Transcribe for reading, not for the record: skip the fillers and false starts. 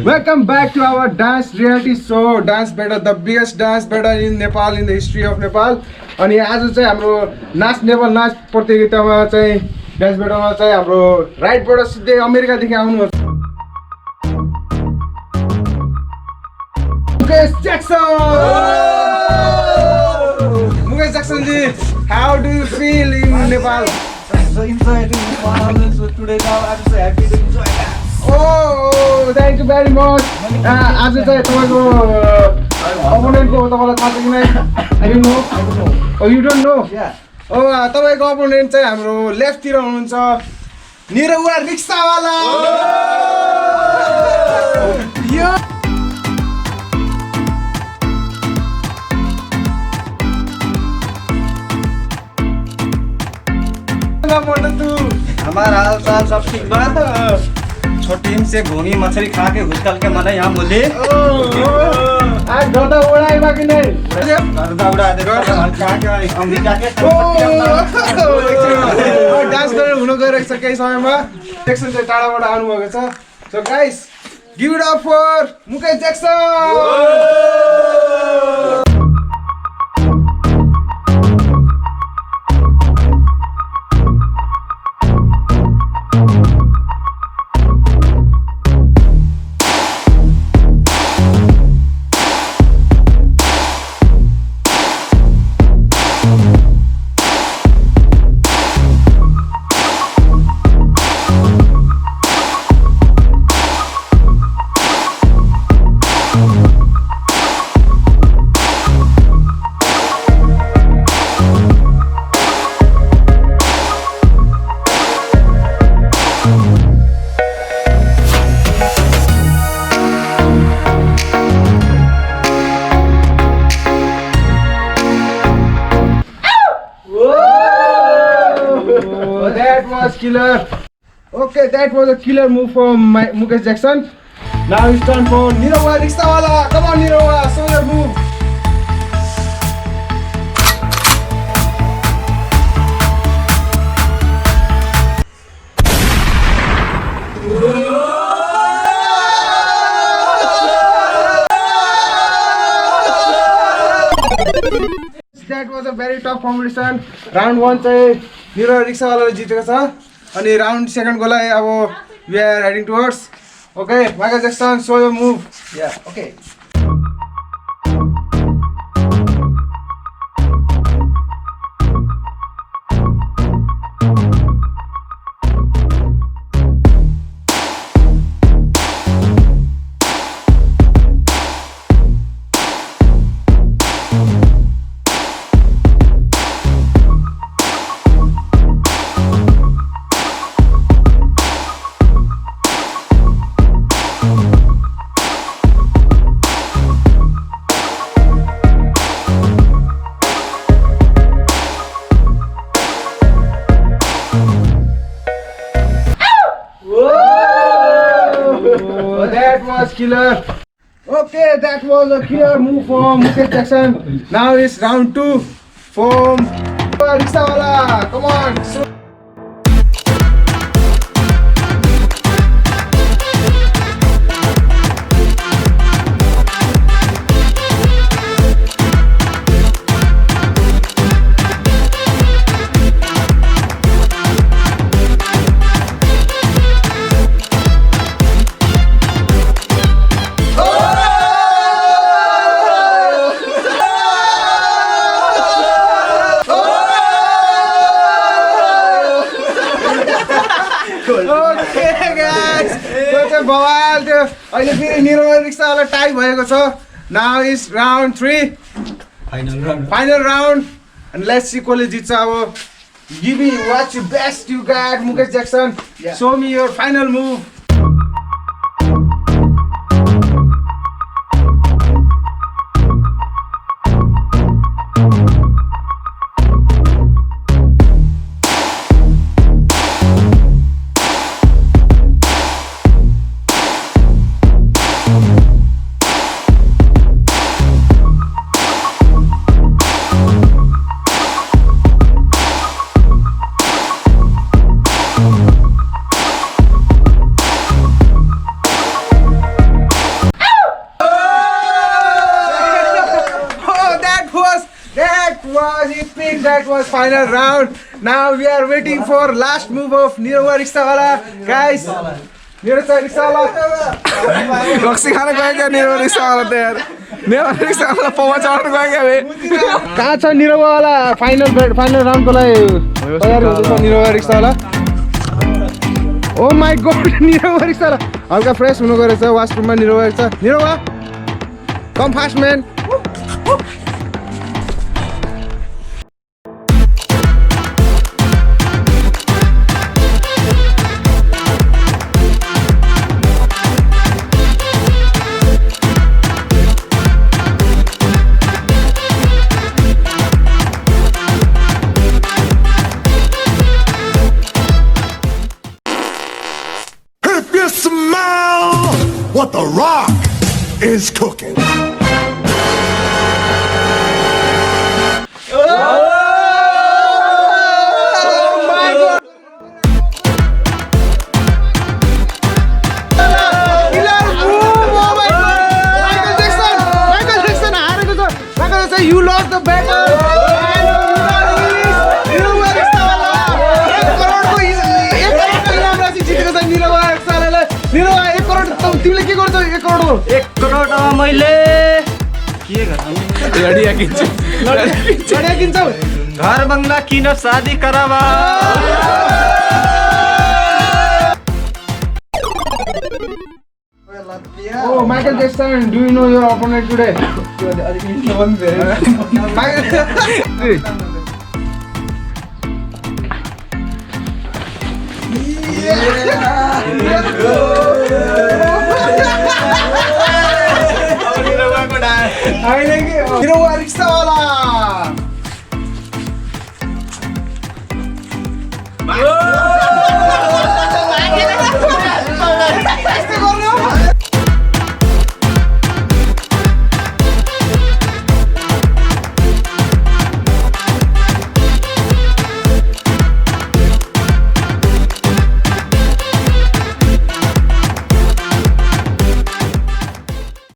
Welcome back to our dance reality show, Dance Battle, the biggest dance battle in Nepal, in the history of Nepal. अनि आज चाहिँ हाम्रो नाच नेपाल नाच प्रतियोगितामा चाहिँ डान्स ब्याटलमा चाहिँ हाम्रो राइटबाट सिधै अमेरिकादेखि आउनुहुन्छ Mukesh Jackson. Mukesh Jackson ji, how do you feel in Nepal? So enjoying Nepal. So today now I'm so happy to enjoy that. Oh, thank you very much. आज चाहिँ तपाईको अपोनेन्ट को तपाईलाई थाहा छ कि नै? I don't know. Oh, you don't know? Yeah. Oh, तपाईको अपोनेन्ट चाहिँ हाम्रो लेफ्ट तिर हुनुहुन्छ निरहुआ रिक्सावाला। यो हमारा हाल चाल सब ठीक बा। छोटी से घूमी मछली खा के घुस के मैंने यहाँ मुझे आज गर्दा उडाइ बाकी नै गर्दा उड़ा दे अमेरिका के डान्स गरेर हुन गइरहेको छ केही समयमा। ज्याक्सन चाहिँ टाढाबाट आउनुभएको छ। So guys, give it up for Mukesh Jackson. That was killer. Okay, that was a killer move from Mukesh Jackson. Now it's time for Nirahua Riksawala. Come on, Nirahua, show your move. That was a very tough competition. Round 1 चाहिँ निरहुआ रिक्सावालाले जितेको छ अनि round सेकेन्डको लागि अब we are heading towards. Okay, Michael Jackson, show your move. Yeah, okay. That was killer. Okay, that was a killer move from Mukesh Jackson. Now it's round 2 from Riksawala. Come on. Okay guys, त्यो चाहिँ बवाल थियो। अहिले फेरि Nirahua रिक्सावाला tie भएको छ। Now is round 3, final round, and let's see कसले जित्छ अब। Give me what you best you got, Mukesh Jackson. Yeah. Show me your final move. think that was final round. Now we are waiting for last move of Nirawa Riksawala. Guys, Nirawa Riksawala. रक्सी खान गयो क्या निरवा रिक्सावाला त यार निरवा रिक्सावाला पाउमा चढ्नु गयो क्या बे कहाँ छ निरवाला फाइनल राउन्डको लागि तयारी हुँदैछ निरवा रिक्सावाला ओ माई गॉड निरवा रिक्सावाला हल्का फ्रेस हुनु गयो रहेछ वासरुममा निरवा रिक्सा निरवा कम फास्ट म्यान If you smell what the rock is cooking. You lost the battle. तिमीले के गर्छौ 1 करोड 1 करोड मैले के गर्नु लडिया किन्छु लडिया किन्छौ घर बंगला किन शादी करावा Oh, Michael Jackson, do you know your opponent today? Nirawa Riksawala.